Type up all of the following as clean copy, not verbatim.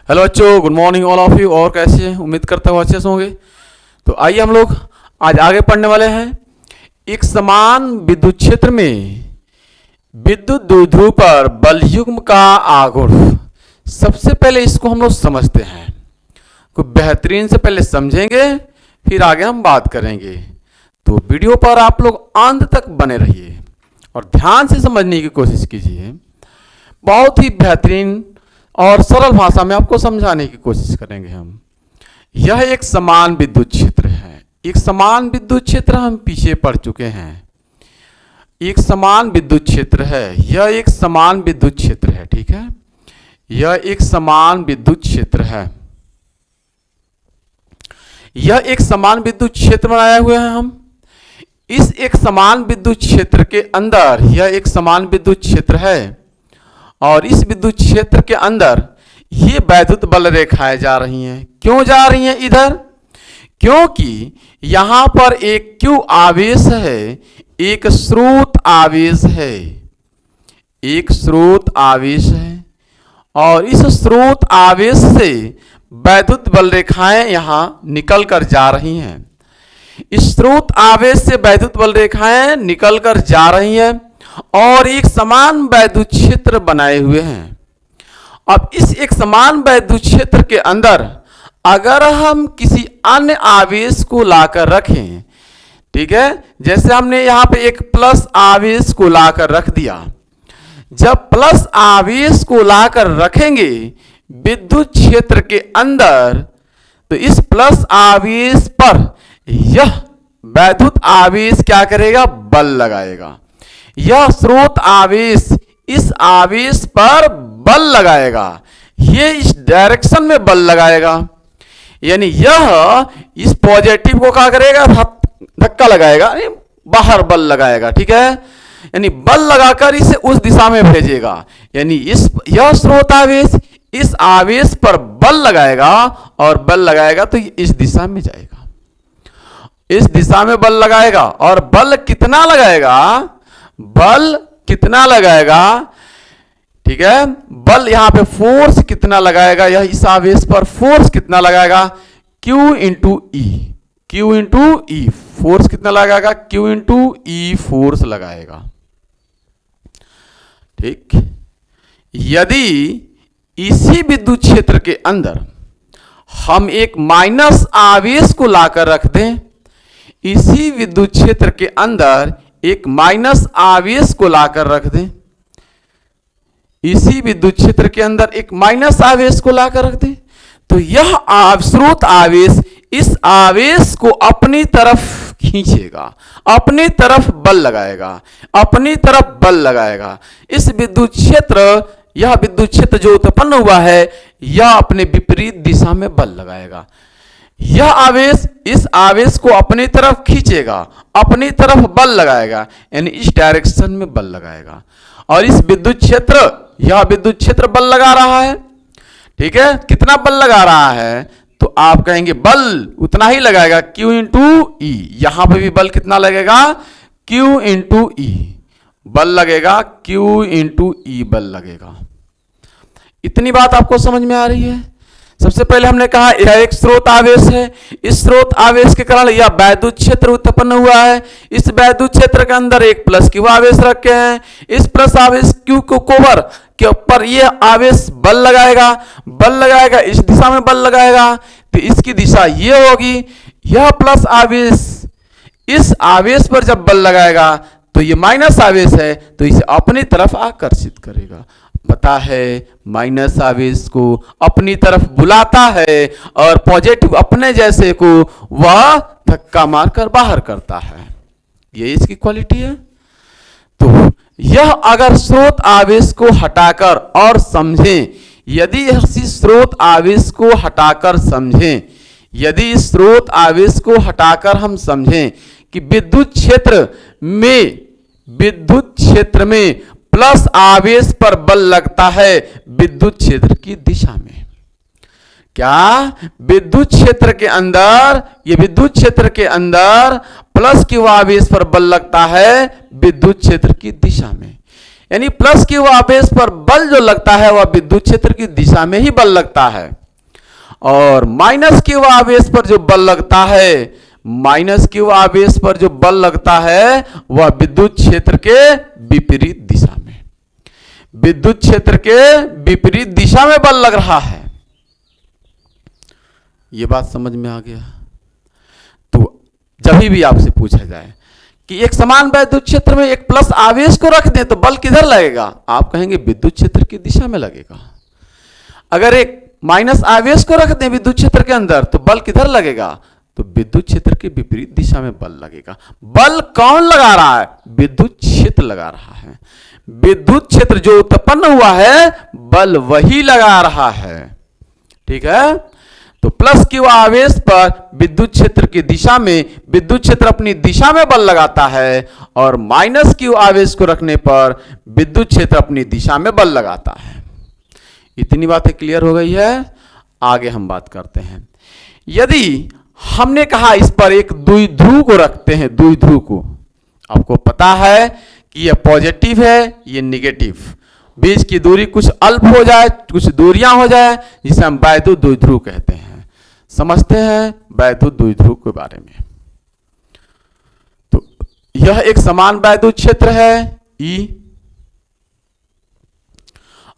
Hello बच्चों, good morning all of you. और कैसे हैं? उम्मीद करता हूँ अच्छे से होंगे। तो आइए हम लोग आज आगे पढ़ने वाले हैं। एक समान विद्युत क्षेत्र में विद्युत द्विध्रुव पर बल युग्म का आघूर्ण। सबसे पहले इसको हम लोग समझते हैं, कुछ बेहतरीन से पहले समझेंगे, फिर आगे हम बात करेंगे। तो वीडियो पर आप लोग अंत तक बने रहिए और ध्यान से समझने की कोशिश कीजिए। बहुत ही बेहतरीन और सरल भाषा में आपको समझाने की कोशिश करेंगे हम। यह एक समान विद्युत क्षेत्र है। एक समान विद्युत क्षेत्र हम पीछे पढ़ चुके हैं। एक समान विद्युत क्षेत्र है, यह एक समान विद्युत क्षेत्र है। ठीक है, यह एक समान विद्युत क्षेत्र है। यह एक समान विद्युत क्षेत्र बनाए हुए हैं हम। इस एक समान विद्युत क्षेत्र के अंदर यह एक समान विद्युत क्षेत्र है और इस विद्युत क्षेत्र के अंदर ये वैद्युत बल रेखाएं जा रही हैं। क्यों जा रही हैं इधर? क्योंकि यहां पर एक Q आवेश है, एक स्रोत आवेश है, एक स्रोत आवेश है और इस स्रोत आवेश से वैद्युत बल रेखाएं यहां निकल कर जा रही हैं। इस स्रोत आवेश से वैद्युत बल रेखाएं निकल कर जा रही हैं और एक समान वैद्युत क्षेत्र बनाए हुए हैं। अब इस एक समान वैद्युत क्षेत्र के अंदर अगर हम किसी अन्य आवेश को लाकर रखें, ठीक है, जैसे हमने यहां पे एक प्लस आवेश को लाकर रख दिया। जब प्लस आवेश को लाकर रखेंगे विद्युत क्षेत्र के अंदर, तो इस प्लस आवेश पर यह वैद्युत आवेश क्या करेगा? बल लगाएगा। यह स्रोत आवेश इस आवेश पर बल लगाएगा, ये इस डायरेक्शन में बल लगाएगा। यानी यह इस पॉजिटिव को क्या करेगा? धक्का लगाएगा, बाहर बल लगाएगा। ठीक है, यानी बल लगाकर इसे उस दिशा में भेजेगा। यानी यह स्रोत आवेश इस आवेश पर बल लगाएगा और बल लगाएगा तो इस दिशा में जाएगा, इस दिशा में बल लगाएगा। और बल कितना लगाएगा? बल कितना लगाएगा? ठीक है, बल यहां पे फोर्स कितना लगाएगा? यह इस आवेश पर फोर्स कितना लगाएगा? Q इंटू ई, Q इंटू ई। फोर्स कितना लगाएगा? Q इंटू ई फोर्स लगाएगा। ठीक, यदि इसी विद्युत क्षेत्र के अंदर हम एक माइनस आवेश को लाकर रख दें, इसी विद्युत क्षेत्र के अंदर एक माइनस आवेश को लाकर रख दें, इसी विद्युत क्षेत्र के अंदर एक माइनस आवेश को लाकर रख दें, तो यह स्रोत आवेश इस आवेश को अपनी तरफ खींचेगा, अपनी तरफ बल लगाएगा, अपनी तरफ बल लगाएगा। इस विद्युत क्षेत्र, यह विद्युत क्षेत्र जो उत्पन्न हुआ है, यह अपने विपरीत दिशा में बल लगाएगा। यह आवेश इस आवेश को अपनी तरफ खींचेगा, अपनी तरफ बल लगाएगा, यानी इस डायरेक्शन में बल लगाएगा। और इस विद्युत क्षेत्र, यह विद्युत क्षेत्र बल लगा रहा है। ठीक है, कितना बल लगा रहा है? तो आप कहेंगे बल उतना ही लगाएगा, Q इंटू ई। यहां पर भी बल कितना लगेगा? Q इंटू ई बल लगेगा, Q इंटू ई बल लगेगा। इतनी बात आपको समझ में आ रही है? सबसे पहले हमने कहा यह एक स्रोत आवेश है। इस स्रोत आवेश के कारण यह वैद्युत क्षेत्र उत्पन्न हुआ है। इस वैद्युत क्षेत्र के अंदर एक प्लस Q आवेश रखे हैं। इस प्लस आवेश Q को कोवर के ऊपर यह आवेश बल लगाएगा, बल लगाएगा, इस दिशा में बल लगाएगा, तो इसकी दिशा ये होगी। यह प्लस आवेश इस आवेश पर जब बल लगाएगा तो ये माइनस आवेश है, तो इसे अपनी तरफ आकर्षित करेगा। पता है, माइनस आवेश को अपनी तरफ बुलाता है और पॉजिटिव अपने जैसे को वह धक्का मारकर बाहर करता है। ये इसकी क्वालिटी है। तो यह अगर स्रोत आवेश को हटाकर और समझें, यदि इस स्रोत आवेश को हटाकर समझें, यदि इस स्रोत आवेश को हटाकर हम समझें कि विद्युत क्षेत्र में प्लस आवेश पर बल लगता है विद्युत क्षेत्र की दिशा में। क्या विद्युत क्षेत्र के अंदर, ये विद्युत क्षेत्र के अंदर प्लस Q आवेश पर बल लगता है विद्युत क्षेत्र की दिशा में। यानी प्लस क्यू आवेश पर बल जो लगता है वह विद्युत क्षेत्र की दिशा में ही बल लगता है, और माइनस क्यू आवेश पर जो बल लगता है, माइनस क्यू आवेश पर जो बल लगता है वह विद्युत क्षेत्र के विपरीत दिशा में, विद्युत क्षेत्र के विपरीत दिशा में बल लग रहा है। यह बात समझ में आ गया? तो जब भी आपसे पूछा जाए कि एक समान विद्युत क्षेत्र में एक प्लस आवेश को रख दें तो बल किधर लगेगा, आप कहेंगे विद्युत क्षेत्र की दिशा में लगेगा। अगर एक माइनस आवेश को रख दें विद्युत क्षेत्र के अंदर तो बल किधर लगेगा, तो विद्युत क्षेत्र के विपरीत दिशा में बल लगेगा। बल कौन लगा रहा है, विद्युत क्षेत्र लगा रहा है। विद्युत क्षेत्र जो उत्पन्न हुआ है बल वही लगा रहा है। ठीक है, तो प्लस क्यू आवेश पर विद्युत क्षेत्र की दिशा में विद्युत क्षेत्र अपनी दिशा में बल लगाता है, और माइनस क्यू आवेश को रखने पर विद्युत क्षेत्र अपनी दिशा में बल लगाता है। इतनी बातें क्लियर हो गई है। आगे हम बात करते हैं। यदि हमने कहा इस पर एक द्विध्रुव को रखते हैं, द्विध्रुव को, आपको पता है कि यह पॉजिटिव है, यह निगेटिव, बीच की दूरी कुछ अल्प हो जाए, कुछ दूरियां हो जाए, जिसे हम वैद्युत द्विध्रुव कहते हैं। समझते हैं वैद्युत द्विध्रुव के बारे में। तो यह एक समान वैद्युत क्षेत्र है E,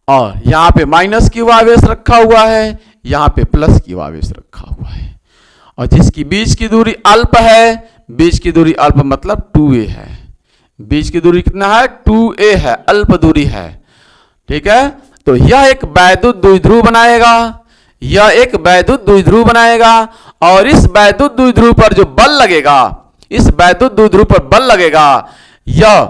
और यहां पे माइनस क्यू आवेश रखा हुआ है, यहां पे प्लस क्यू आवेश रखा हुआ है, और जिसकी बीच की दूरी अल्प है, बीच की दूरी अल्प मतलब 2a है। बीच की दूरी कितना है, 2a है, अल्प दूरी है। ठीक है, तो यह एक वैद्युत द्विध्रुव बनाएगा, यह एक वैद्युत द्विध्रुव बनाएगा, और इस वैद्युत द्विध्रुव पर जो बल लगेगा, इस वैद्युत द्विध्रुव पर बल लगेगा, यह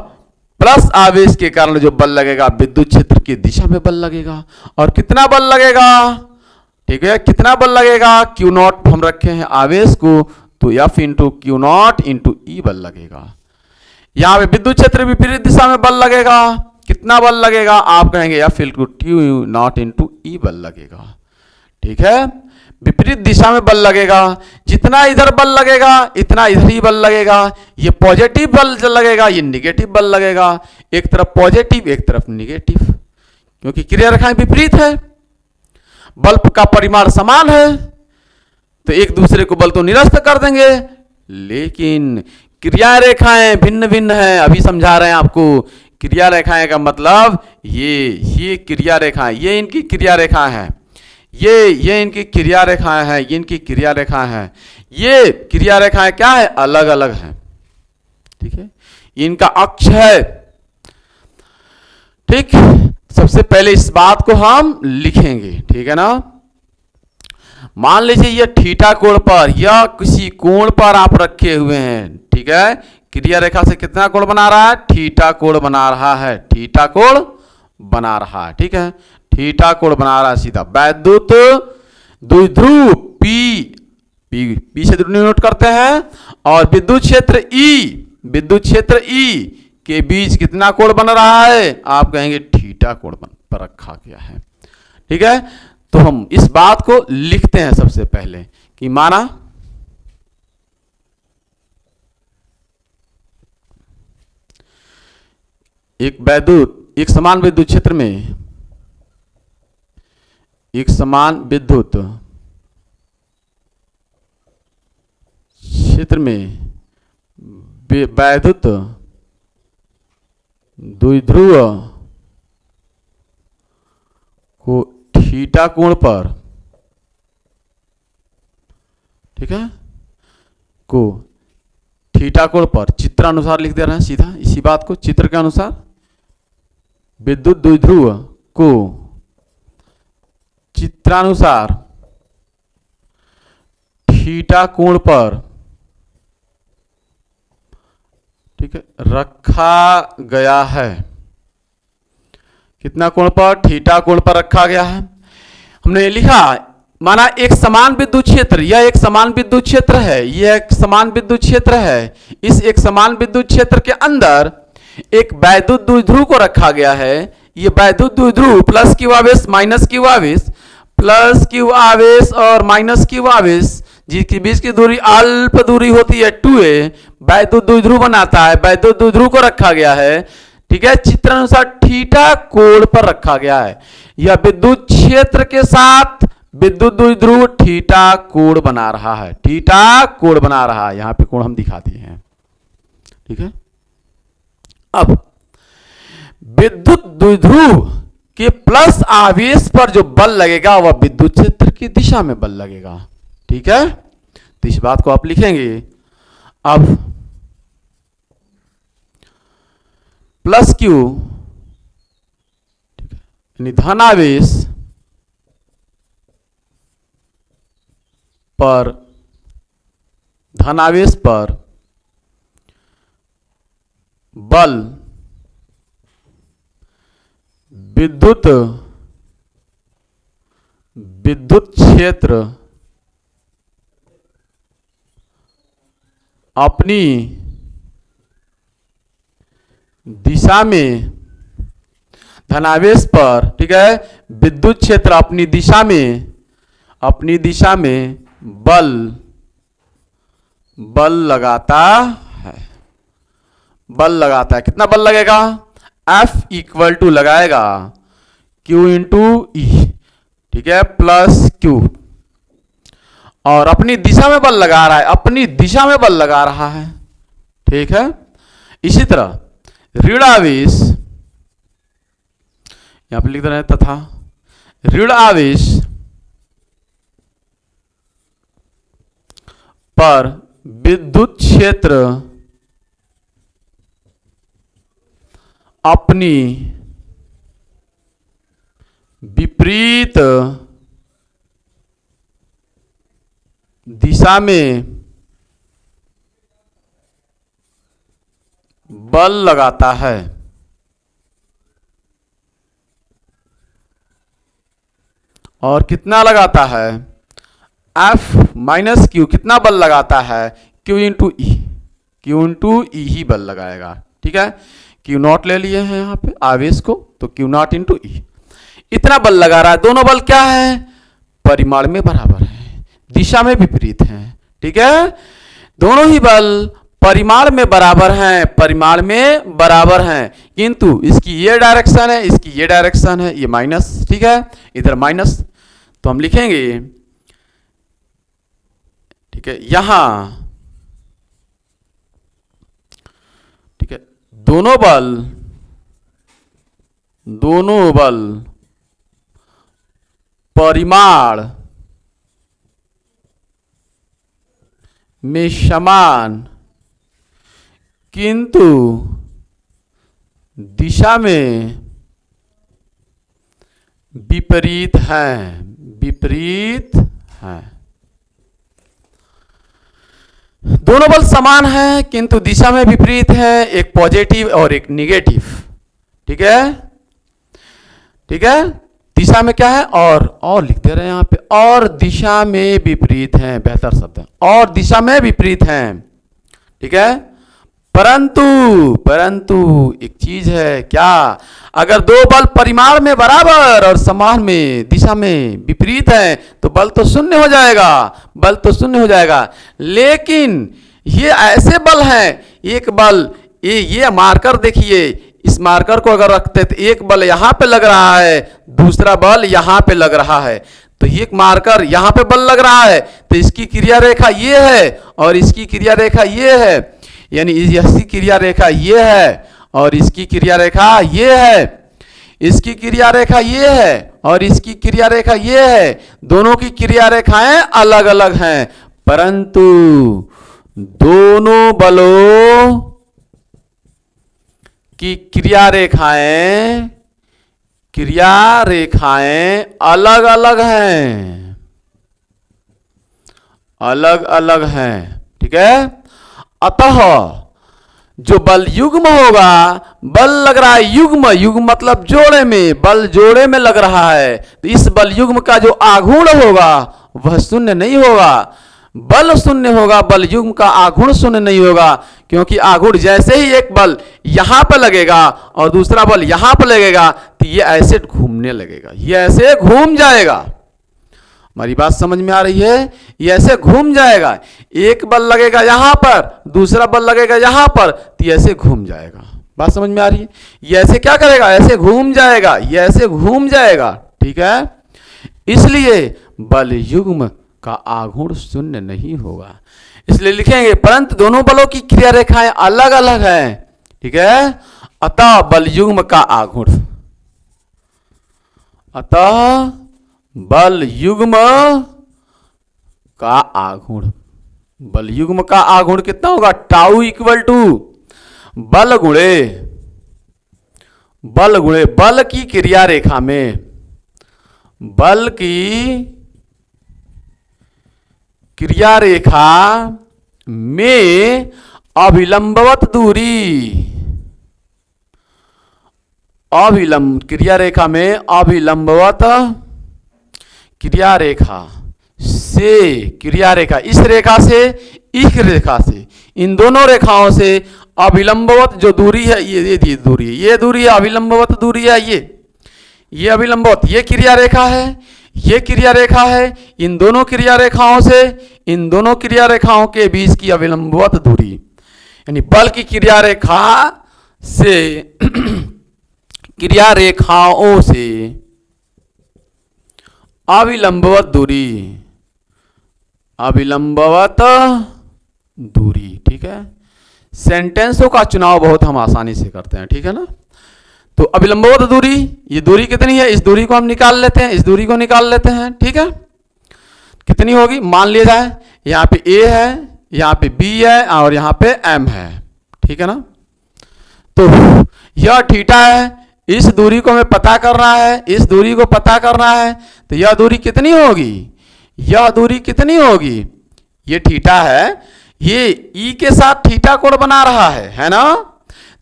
प्लस आवेश के कारण जो बल लगेगा विद्युत क्षेत्र की दिशा में बल लगेगा। और कितना बल लगेगा, ठीक है, कितना बल लगेगा, क्यू नॉट हम रखे हैं आवेश को, तो F into Q naught into E बल लगेगा। यहां पे विद्युत क्षेत्र विपरीत दिशा में बल लगेगा, कितना बल लगेगा, आप कहेंगे F into Q naught into E बल लगेगा। ठीक है, विपरीत दिशा में बल लगेगा, जितना इधर बल लगेगा इतना इधर ही बल लगेगा। ये पॉजिटिव बल लगेगा, ये निगेटिव बल लगेगा, एक तरफ पॉजिटिव एक तरफ निगेटिव, क्योंकि क्रिया रेखाएं विपरीत है, बल्ब का परिमाण समान है, तो एक दूसरे को बल तो निरस्त कर देंगे, लेकिन क्रिया रेखाएं भिन्न भिन्न हैं। अभी समझा रहे हैं आपको, क्रिया रेखाएं का मतलब ये क्रिया रेखाएं, ये इनकी क्रिया रेखाएं हैं, ये इनकी क्रिया रेखाएं हैं, ये इनकी क्रिया रेखाएं हैं। ये क्रिया रेखाएं क्या है, अलग अलग हैं। ठीक है, इनका अक्ष है। ठीक, सबसे पहले इस बात को हम लिखेंगे, ठीक है ना। मान लीजिए यह थीटा कोण पर या किसी कोण पर आप रखे हुए हैं, ठीक है, क्रिया रेखा से कितना कोण बना रहा है, थीटा कोण बना रहा है, थीटा कोण बना रहा है। ठीक है, थीटा कोण बना रहा है सीधा। वैद्युत द्विध्रुव पी से नोट करते हैं, और विद्युत क्षेत्र ई के बीच कितना कोण बन रहा है, आप कहेंगे थीटा कोण पर रखा गया है। ठीक है, तो हम इस बात को लिखते हैं सबसे पहले कि माना एक समान विद्युत क्षेत्र में, एक समान विद्युत क्षेत्र में वैद्युत द्विध्रुव को थीटा कोण पर, ठीक है, को थीटा कोण पर चित्रानुसार लिख दे रहे हैं सीधा इसी बात को, चित्र के अनुसार विद्युत द्विध्रुव को चित्रानुसार थीटा कोण पर, ठीक है, रखा गया है। कितना कोण पर, थीटा कोण पर रखा गया है। हमने लिखा, माना एक समान विद्युत क्षेत्र, यह एक समान विद्युत क्षेत्र है, यह एक समान विद्युत क्षेत्र है। इस एक समान विद्युत क्षेत्र के अंदर एक वैद्युत द्विध्रुव को रखा गया है। यह वैद्युत द्विध्रुव प्लस क्यू आवेश माइनस क्यू आवेश, प्लस क्यू आवेश और माइनस क्यू आवेश, जिसके बीच की दूरी अल्प दूरी होती है 2a, वैद्युत द्विध्रुव बनाता है। वैद्युत द्विध्रुव को रखा गया है, ठीक है, चित्रानुसार थीटा कोण पर रखा गया है। यह विद्युत क्षेत्र के साथ विद्युत द्विध्रुव थीटा कोण बना रहा है, थीटा कोण बना रहा है। यहां पे कोण हम दिखा दिए हैं, ठीक है। अब विद्युत द्विध्रुव के प्लस आवेश पर जो बल लगेगा वह विद्युत क्षेत्र की दिशा में बल लगेगा, ठीक है। तो इस बात को आप लिखेंगे। अब प्लस क्यू, ठीक है, यानी धनावेश पर बल विद्युत क्षेत्र अपनी दिशा में, धनावेश पर, ठीक है, विद्युत क्षेत्र अपनी दिशा में बल लगाता है, कितना बल लगेगा? F इक्वल टू लगाएगा Q इंटू ई, ठीक है, प्लस Q, और अपनी दिशा में बल लगा रहा है, ठीक है। इसी तरह ऋण आवेश, यहां पर लिख रहे हैं, तथा ऋण आवेश पर विद्युत क्षेत्र अपनी विपरीत दिशा में बल लगाता है, और कितना लगाता है? F माइनस क्यू, कितना बल लगाता है? Q इंटू ई ही बल लगाएगा, ठीक है। Q नॉट ले लिए हैं यहाँ पे आवेश को, तो Q नॉट इंटू ई, इतना बल लगा रहा है। दोनों बल क्या है? परिमाण में बराबर है, दिशा में विपरीत है, ठीक है। दोनों ही बल परिमाण में बराबर हैं, किंतु इसकी ये डायरेक्शन है, इसकी ये डायरेक्शन है, ये माइनस, ठीक है, इधर माइनस, तो हम लिखेंगे, ठीक है, यहां, ठीक है, दोनों बल परिमाण में समान किंतु दिशा में विपरीत हैं। दोनों बल समान हैं किंतु दिशा में विपरीत है, एक पॉजिटिव और एक निगेटिव, ठीक है। दिशा में क्या है? और लिख दे रहे हैं यहां पे, और दिशा में विपरीत हैं, बेहतर शब्द है, और दिशा में विपरीत हैं, ठीक है। परंतु एक चीज है, क्या? अगर दो बल परिमाण में बराबर और समान में दिशा में विपरीत है तो बल तो शून्य हो जाएगा, लेकिन ये ऐसे बल हैं, एक बल ये मार्कर देखिए, इस मार्कर को अगर रखते तो एक बल यहां पे लग रहा है, दूसरा बल यहां पे लग रहा है, तो एक मार्कर यहां पे बल लग रहा है तो इसकी क्रिया रेखा ये है और इसकी क्रिया रेखा ये है, यानी इसकी क्रिया रेखा ये है और इसकी क्रिया रेखा ये है, इसकी क्रिया रेखा ये है और इसकी क्रिया रेखा ये है। दोनों की क्रिया रेखाएं अलग अलग हैं, परंतु दोनों बलों की क्रिया रेखाएं अलग अलग हैं, ठीक है। अतः जो बल युग्म होगा, बल लग रहा है युग्म मतलब जोड़े में, बल जोड़े में लग रहा है, तो इस बल युग्म का जो आघूर्ण होगा वह शून्य नहीं होगा, बल शून्य होगा, बल युग्म का आघूर्ण शून्य नहीं होगा, क्योंकि आघूर्ण जैसे ही एक बल यहां पर लगेगा और दूसरा बल यहां पर लगेगा तो ये ऐसे घूमने लगेगा, ये ऐसे घूम जाएगा। हमारी बात समझ में आ रही है? ये ऐसे घूम जाएगा, एक बल लगेगा यहां पर, दूसरा बल लगेगा यहां पर, तो ऐसे घूम जाएगा, बात समझ में आ रही है? ये ऐसे क्या करेगा, ऐसे घूम जाएगा, ये ऐसे घूम जाएगा, ठीक है। इसलिए बल युग्म का आघूर्ण शून्य नहीं होगा। इसलिए लिखेंगे परंतु दोनों बलों की क्रिया रेखाएं अलग अलग हैं, ठीक है। अतः बल युग्म का आघूर्ण, अतः बल युग्म का आघूर्ण, बल युग्म का आघूर्ण कितना होगा, टाउ इक्वल टू बल गुणे बल की क्रिया रेखा में, बल की क्रिया रेखा में अभिलंबवत दूरी, अभिलंब क्रिया रेखा में अभिलंबवत क्रिया रेखा से, क्रिया रेखा इस रेखा से, इस रेखा से, इन दोनों रेखाओं से अभिलंबवत जो दूरी है, ये दूरी है, ये दूरी है, अभिलंबवत दूरी है, ये अभिलंबवत, ये क्रिया रेखा है, ये क्रिया रेखा है, इन दोनों क्रिया रेखाओं से, इन दोनों क्रिया रेखाओं के बीच की अभिलंबवत दूरी, यानी बल की क्रिया रेखा से क्रिया रेखाओं से अभिलंबवत दूरी, अभिलंबवत दूरी, ठीक है। सेंटेंसों का चुनाव बहुत हम आसानी से करते हैं, ठीक है ना। तो अभिलंबवत दूरी, ये दूरी कितनी है, इस दूरी को हम निकाल लेते हैं, इस दूरी को निकाल लेते हैं, ठीक है। कितनी होगी, मान लिया जाए यहाँ पे A है, यहाँ पे B है और यहाँ पे M है, ठीक है ना। तो यह थीटा है, इस दूरी को हमें पता करना है, इस दूरी को पता करना है, तो यह दूरी कितनी होगी, यह दूरी कितनी होगी, ये थीटा है, ये E के साथ थीटा कोण बना रहा है ना।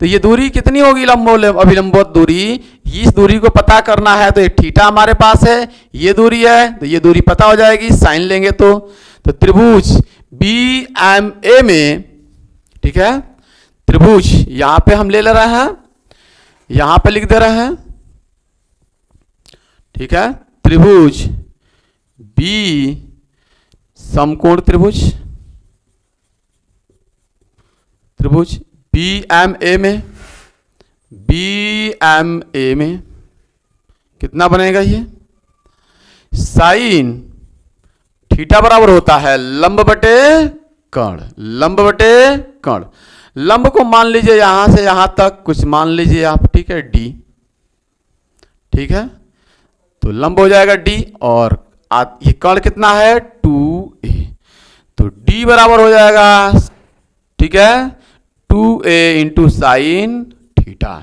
तो ये दूरी कितनी होगी, अभिलंबवत दूरी, इस दूरी को पता करना है, तो एक थीटा हमारे पास है, ये दूरी है, तो ये दूरी पता हो जाएगी, साइन लेंगे तो त्रिभुज BMA में, ठीक है, त्रिभुज यहां पे हम ले रहे हैं, यहां पे लिख दे रहे हैं, ठीक है। त्रिभुज B समकोण त्रिभुज, त्रिभुज BMA में, BMA में कितना बनेगा, ये साइन थीटा बराबर होता है लंब बटे कर्ण, लंब बटे कर्ण। लंब को मान लीजिए यहां से यहां तक कुछ मान लीजिए आप, ठीक है, D, ठीक है। तो लंब हो जाएगा D और ये कर्ण कितना है 2a, तो D बराबर हो जाएगा, ठीक है, 2a इंटू साइन थीटा।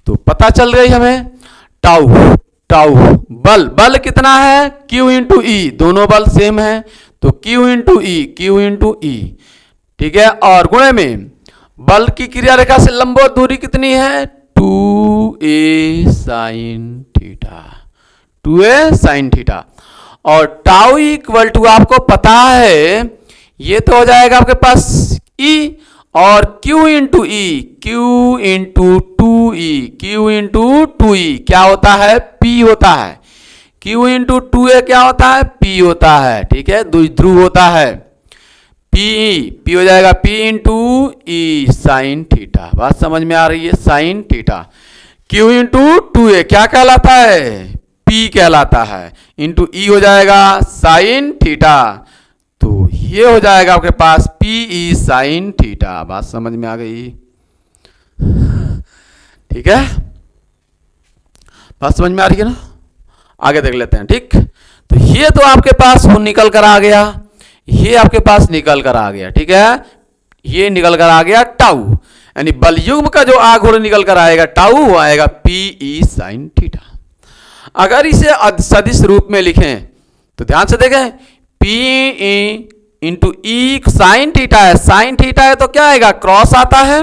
तो पता चल गई हमें टाउ, टाउ बल कितना है, Q इंटू E, दोनों बल सेम है, तो Q into E, Q into E, ठीक है। और गुणे में बल की क्रिया रेखा से लंबवत दूरी कितनी है, 2a sine theta, 2a sine theta. और टाउ इक्वल टू आपको पता है, ये तो हो जाएगा आपके पास E और Q into E, Q into 2E, Q into 2E क्या होता है, P होता है, Q इंटू 2A क्या होता है, P होता है, ठीक है, द्विध्रुव होता है, P हो जाएगा P into E sine theta. बात समझ में आ रही है, sine theta. Q into 2A क्या कहलाता है, P कहलाता है, इंटू E हो जाएगा साइन थीटा। तो ये हो जाएगा आपके पास PE साइन थीटा। बात समझ में आ गई, ठीक है, बात समझ में आ रही है ना। आगे देख लेते हैं, ठीक। तो ये तो आपके पास निकल कर आ गया, ये आपके पास निकल कर आ गया, ठीक है, ये निकल कर आ गया टाउ, यानी बल युग्म का जो आघूर्ण निकल कर आएगा टाउ, वो आएगा PE साइन थीटा। अगर इसे सदिश रूप में लिखें तो ध्यान से देखें, PE into E sine theta है, साइन थीटा है तो क्या आएगा, क्रॉस आता है,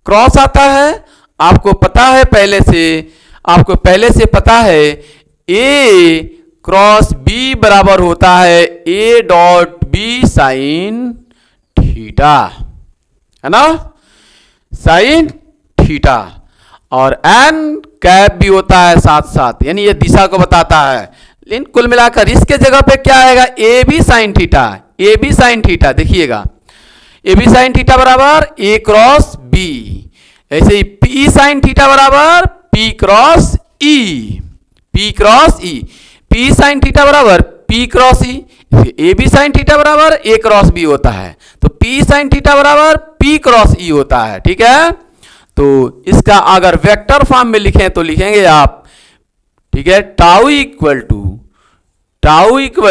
क्रॉस आता है। आपको पता है पहले से, आपको पहले से पता है A क्रॉस B बराबर होता है A dot B sine theta, है ना, साइन थीटा। और n कैप भी होता है साथ साथ, यानी ये दिशा को बताता है। लेकिन कुल मिलाकर इसके जगह पे क्या आएगा, AB sine theta, AB sine theta. देखिएगा AB साइन थीटा बराबर A क्रॉस B, ऐसे ही पी साइन थीटा बराबर P cross E, P cross E, P sine theta बराबर P cross E, A B sine theta बराबर A cross B होता है, तो पी साइन थीटा बराबर पी क्रॉस ई होता है। ठीक है, तो इसका अगर वेक्टर फॉर्म में लिखें तो लिखेंगे आप, ठीक है, टाउ इक्वल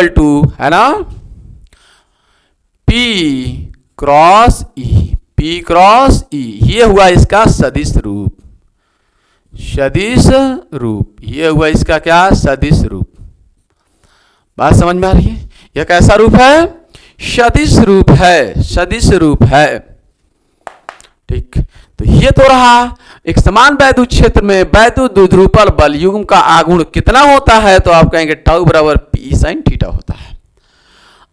टू है ना P cross E, P cross ई, ये हुआ इसका सदिश रूप, सदिश रूप, ये हुआ इसका क्या, सदिश रूप। बात समझ में आ रही है? यह कैसा रूप है? सदिश रूप है, सदिश रूप है। ठीक, तो ये तो रहा एक समान वैद्युत क्षेत्र में वैद्युत द्विध्रुवपल बल युग्म का आघूर्ण कितना होता है, तो आप कहेंगे टाउ बराबर पी साइन थीटा होता है।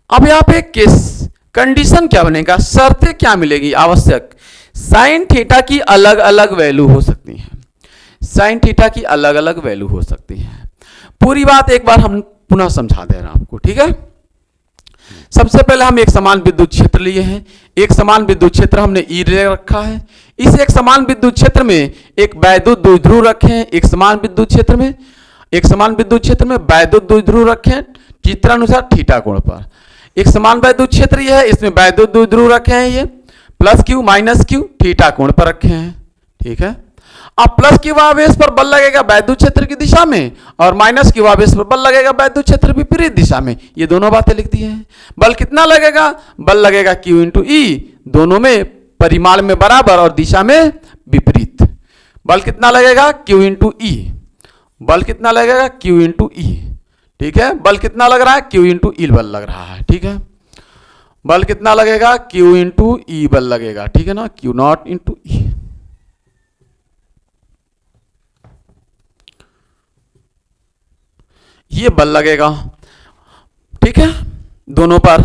अब यहाँ पे केस कंडीशन क्या बनेगा, शर्तें क्या मिलेगी आवश्यक, साइन थीटा की अलग अलग वैल्यू हो सकती है, साइन थीटा की अलग अलग वैल्यू हो सकती है। पूरी बात एक बार हम पुनः समझा दे रहे हैं आपको। ठीक है, सबसे पहले हम एक समान विद्युत क्षेत्र लिए हैं, एक समान विद्युत क्षेत्र हमने ई ले रखा है, इस एक समान विद्युत क्षेत्र में एक वैद्युत द्विध्रुव रखे हैं, एक समान विद्युत क्षेत्र में, एक समान विद्युत क्षेत्र में वैद्युत द्विध्रुव रखे हैं चित्रानुसार थीटा कोण पर। एक समान वैद्युत क्षेत्र यह है, इसमें वैद्युत द्विध्रुव रखे हैं, ये plus Q minus Q theta कोण पर रखे हैं। ठीक है, अब प्लस क्यू आवेश पर बल लगेगा वैद्युत क्षेत्र की दिशा में और माइनस क्यू आवेश पर बल लगेगा वैद्युत क्षेत्र विपरीत दिशा में, ये दोनों बातें लिख दी हैं। बल कितना लगेगा, बल लगेगा Q इंटू ई, दोनों में परिमाण में बराबर और दिशा में विपरीत। बल कितना लगेगा Q इंटू ई, बल कितना लगेगा Q इंटू ई। ठीक है, बल कितना लग रहा है, Q इंटू ई बल लग रहा है। ठीक है, बल कितना लगेगा, Q इंटू ई बल लगेगा। ठीक है ना, Q नॉट इंटू ई। ये बल लगेगा, ठीक है, दोनों पर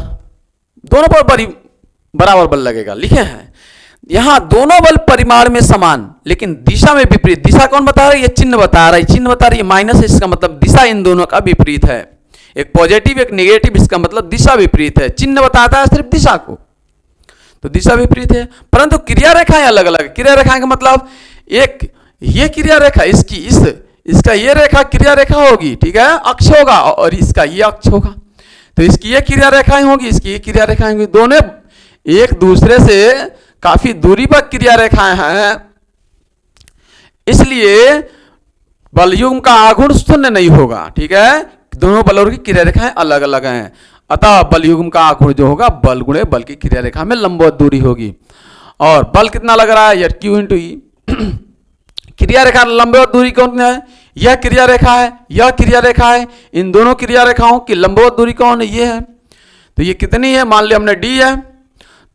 बराबर बल लगेगा। लिखे हैं यहां दोनों बल परिमाण में समान लेकिन दिशा में विपरीत। दिशा कौन बता रहा है, ये चिन्ह बता रहा है, चिन्ह बता रही है माइनस है, इसका मतलब दिशा इन दोनों का विपरीत है। एक पॉजिटिव एक नेगेटिव, इसका मतलब दिशा विपरीत है। चिन्ह बताता है सिर्फ दिशा को, तो दिशा विपरीत है, परंतु क्रिया रेखाएं अलग अलग। क्रिया रेखाएं का मतलब एक ये क्रिया रेखा इसकी इसका ये रेखा क्रिया रेखा होगी, ठीक है, अक्ष होगा, और इसका ये अक्ष होगा, तो इसकी ये क्रिया रेखाएं होगी, इसकी ये क्रिया रेखाएं होंगी, दोनों एक दूसरे से काफी दूरी पर क्रिया रेखाएं हैं, इसलिए बल युग्म का आघूर्ण शून्य नहीं होगा। ठीक है, दोनों बलों की क्रिया रेखाएं अलग अलग हैं, अतः बल युग्म का आघूर्ण जो होगा बल गुणे बल की क्रिया रेखा में लंबवत दूरी होगी। और बल कितना लग रहा है, यार Q इंटू ई। क्रिया रेखा लंबवत दूरी कौन है, यह क्रिया रेखा है, यह क्रिया रेखा है, इन दोनों क्रिया रेखाओं की लंबवत दूरी कौन है, ये है। तो ये कितनी है, मान लिया हमने d है,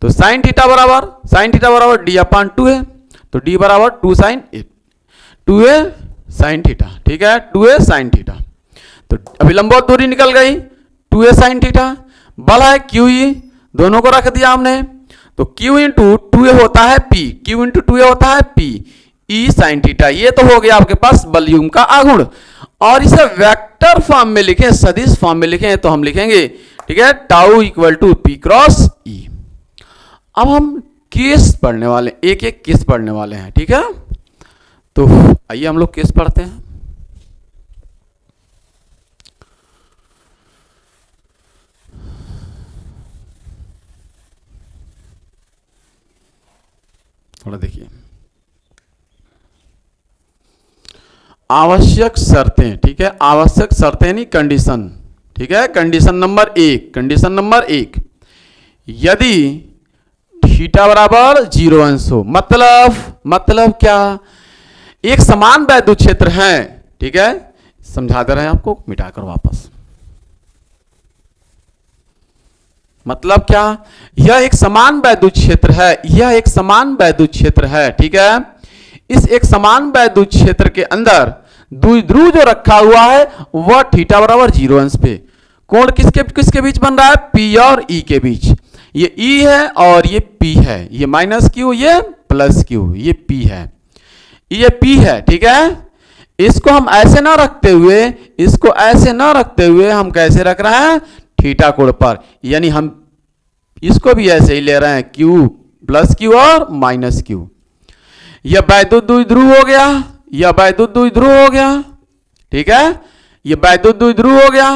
तो साइन थीटा बराबर d अपान 2 है, तो d बराबर 2 साइन ए, 2a साइन थीटा। ठीक है, 2a साइन थीटा, तो अभी लंबवत दूरी निकल गई 2a साइन थीटा। बल है Q ई, दोनों को रख दिया हमने, तो Q इंटू 2a होता है P, Q इंटू 2a होता है P ई साइन थीटा। ये तो हो गया आपके पास बल युग्म का आघूर्ण। और इसे वेक्टर फॉर्म में लिखें, सदिश फॉर्म में लिखें, तो हम लिखेंगे, ठीक है, tau equal to P cross E. अब हम केस पढ़ने वाले, एक एक केस पढ़ने वाले हैं। ठीक है, तो आइए हम लोग केस पढ़ते हैं। थोड़ा देखिए, आवश्यक शर्तें। ठीक है, आवश्यक शर्तें नहीं, कंडीशन। ठीक है, कंडीशन नंबर एक, यदि थीटा बराबर 0 अंश हो, मतलब क्या, एक समान वैद्युत क्षेत्र है। ठीक है, समझा दे रहे हैं आपको, मिटाकर वापस। मतलब क्या, यह एक समान वैद्युत क्षेत्र है, यह एक समान वैद्युत क्षेत्र है। ठीक है, इस एक समान वैद्युत क्षेत्र के अंदर द्विध्रुव जो रखा हुआ है वह थीटा बराबर 0 अंश पे। कोण किसके बीच बन रहा है, P और E के बीच। ये E है और ये P है, ये माइनस Q, ये प्लस Q, ये P है, ये P है। ठीक है, इसको हम ऐसे ना रखते हुए, इसको ऐसे ना रखते हुए हम कैसे रख रहे हैं, थीटा कोण पर, यानी हम इसको भी ऐसे ही ले रहे हैं Q प्लस Q और माइनस Q। यह वैद्युत द्विध्रुव हो गया, यह वैद्युत द्विध्रुव हो गया, ठीक है, यह वैद्युत द्विध्रुव हो गया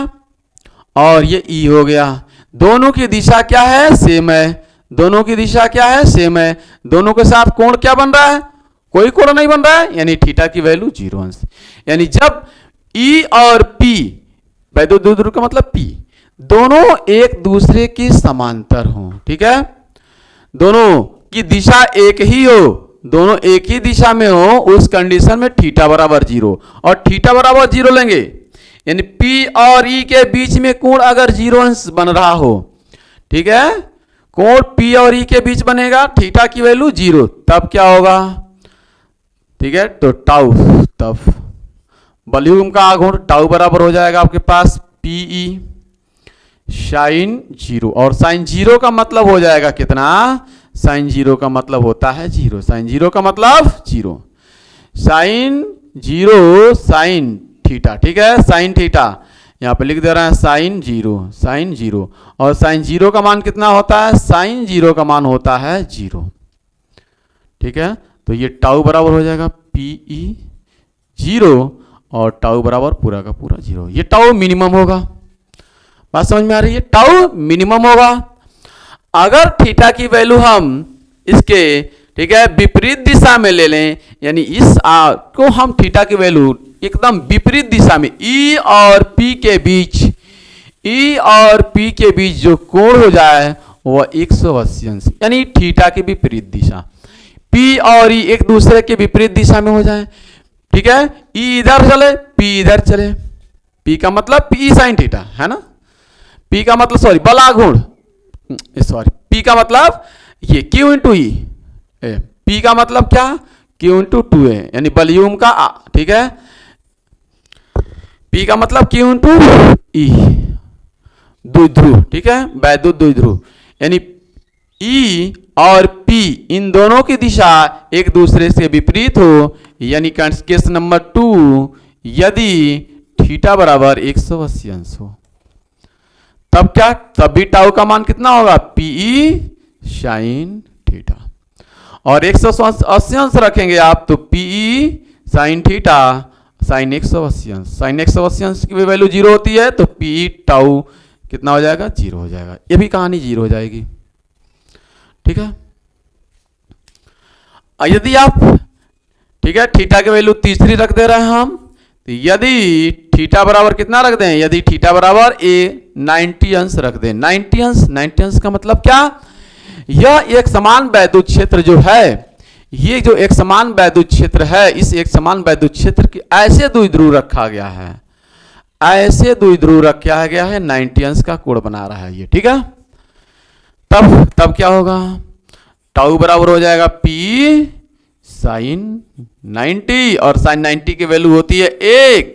और ये ई हो गया। दोनों की दिशा क्या है? सेम है। दोनों की दिशा क्या है? सेम है। दोनों के साथ कोण क्या बन रहा है? कोई कोण नहीं बन रहा है, यानी थीटा की वैल्यू 0 अंश। यानी जब ई और पी, वैद्युत द्विध्रुव का मतलब पी, दोनों एक दूसरे की समांतर हो, ठीक है, दोनों की दिशा एक ही हो, दोनों एक ही दिशा में हो, उस कंडीशन में थीटा बराबर 0 और थीटा बराबर 0 लेंगे, यानी P और E के बीच में कोण अगर 0 अंश बन रहा हो, ठीक है, कोण P और E के बीच बनेगा, थीटा की वैल्यू 0, तब क्या होगा? ठीक है, तो टाउ, तब वॉल्यूम का आघूर्ण टाउ बराबर हो जाएगा आपके पास PE साइन 0, और साइन 0 का मतलब हो जाएगा कितना? साइन 0 का मतलब होता है 0, साइन 0 का मतलब 0, साइन 0 साइन थीटा, ठीक है, साइन थीटा यहाँ पे लिख दे रहे हैं साइन 0, साइन 0, और साइन 0 का मान कितना होता है? साइन 0 का मान होता है 0, ठीक है, तो ये टाउ बराबर हो जाएगा PE 0 और टाउ बराबर पूरा का पूरा 0, ये टाउ मिनिमम होगा। बात समझ में आ रही है? टाउ मिनिमम होगा। अगर थीटा की वैल्यू हम इसके, ठीक है, विपरीत दिशा में ले लें, यानी इस को हम थीटा की वैल्यू एकदम विपरीत दिशा में E और P के बीच, E और P के बीच जो कोण हो जाए वह 180 अंश, यानी थीटा की विपरीत दिशा, P और E एक दूसरे के विपरीत दिशा में हो जाए, ठीक है, E इधर चले, P इधर चले, P का मतलब P साइन थीटा है ना, P का मतलब सॉरी बल आघूर्ण, सॉरी P का मतलब ये Q इंटू ई, P का मतलब क्या? Q इंटू 2a, यानी वॉल्यूम का, ठीक है, P का मतलब Q इंटू ई, द्विध्रुव, ठीक है, वैद्युत द्विध्रुव, यानी E और P इन दोनों की दिशा एक दूसरे से विपरीत हो, यानी केस नंबर 2, यदि थीटा बराबर 180 अंश हो, तब क्या? तब भी टाउ का मान कितना होगा? PE साइन थीटा, और 180 अंश रखेंगे आप तो PE साइन थीटा साइन 180 अंश, साइन 180 अंश की वैल्यू 0 होती है, तो PE टाउ कितना हो जाएगा? 0 हो जाएगा। ये भी कहानी 0 हो जाएगी, ठीक है। यदि आप, ठीक है, थीटा की वैल्यू तीसरी रख दे रहे हैं हम, तो यदि थीटा बराबर कितना रख दें? यदि थीटा बराबर 90 अंश रख दें, 90 अंश, 90 अंश का मतलब क्या? यह एक समान वैद्युत क्षेत्र जो है, ये जो एक समान वैद्युत क्षेत्र है, इस एक समान वैद्युत क्षेत्र की ऐसे द्विध्रुव रखा गया है, ऐसे द्विध्रुव रखा गया है, 90 अंश का कोण बना रहा है ये, ठीक है। तब क्या होगा? टाउ बराबर हो जाएगा P साइन 90, और साइन 90 की वैल्यू होती है 1,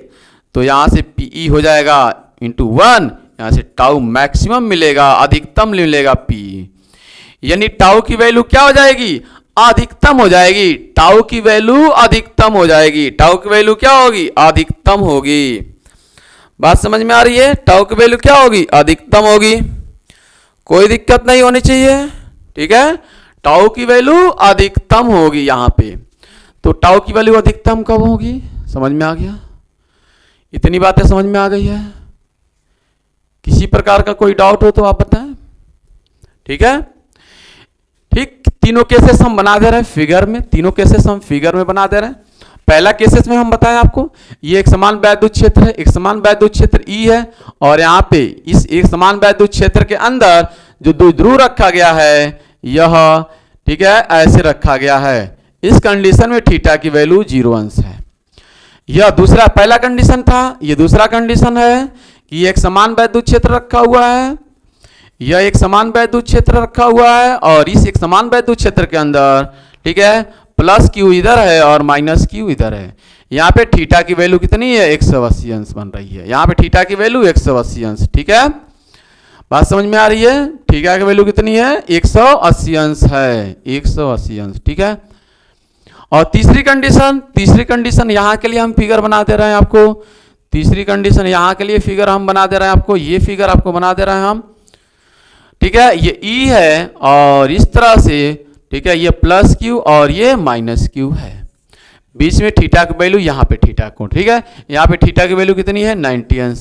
तो यहां से PE हो जाएगा इंटू 1, यहां से टाउ मैक्सिमम मिलेगा, अधिकतम मिलेगा PE, यानी टाउ की वैल्यू क्या हो जाएगी? अधिकतम हो जाएगी, टाउ की वैल्यू अधिकतम हो जाएगी, टाउ की वैल्यू क्या होगी? अधिकतम होगी। बात समझ में आ रही है? टाउ की वैल्यू क्या होगी? अधिकतम होगी, कोई दिक्कत नहीं होनी चाहिए, ठीक है, टाउ की वैल्यू अधिकतम होगी यहां पे। तो टाउ की वैल्यू अधिकतम कब होगी? समझ में आ गया? इतनी बातें समझ में आ गई है? किसी प्रकार का कोई डाउट हो तो आप बताएं, ठीक है। ठीक, तीनों केसेस हम बना दे रहे हैं फिगर में, तीनों केसेस हम फिगर में बना दे रहे हैं। पहला केसेस में हम बताएं आपको, ये एक समान वैद्युत क्षेत्र है, एक समान वैद्युत क्षेत्र E है, और यहाँ पे इस एक समान वैद्युत क्षेत्र के अंदर जो द्विध्रुव रखा गया है यह, ठीक है, ऐसे रखा गया है। इस कंडीशन में थीटा की वैल्यू 0 अंश है। यह दूसरा, पहला कंडीशन था, ये दूसरा कंडीशन है कि एक समान वैद्युत क्षेत्र रखा हुआ है, यह एक समान वैद्युत क्षेत्र रखा हुआ है, और इस एक समान वैद्युत क्षेत्र के अंदर, ठीक है, प्लस Q इधर है और माइनस Q इधर है। यहाँ पे थीटा की वैल्यू कितनी है? 180 अंश बन रही है, यहाँ पे थीटा की वैल्यू 180 अंश, ठीक है। बात समझ में आ रही है? थीटा की वैल्यू कितनी है? 180 अंश है, 180 अंश, ठीक है। और तीसरी कंडीशन यहाँ के लिए हम फिगर बना दे रहे हैं आपको, तीसरी कंडीशन यहाँ के लिए फिगर हम बना दे रहे हैं आपको, ये फिगर आपको बना दे रहे हैं हम, ठीक है। ये E है और इस तरह से ठीक है, ये प्लस क्यू और ये माइनस क्यू है। बीच में थीटा की वैल्यू यहाँ पे थीटा को, ठीक है, यहाँ पे थीटा की वैल्यू कितनी है 90 अंश।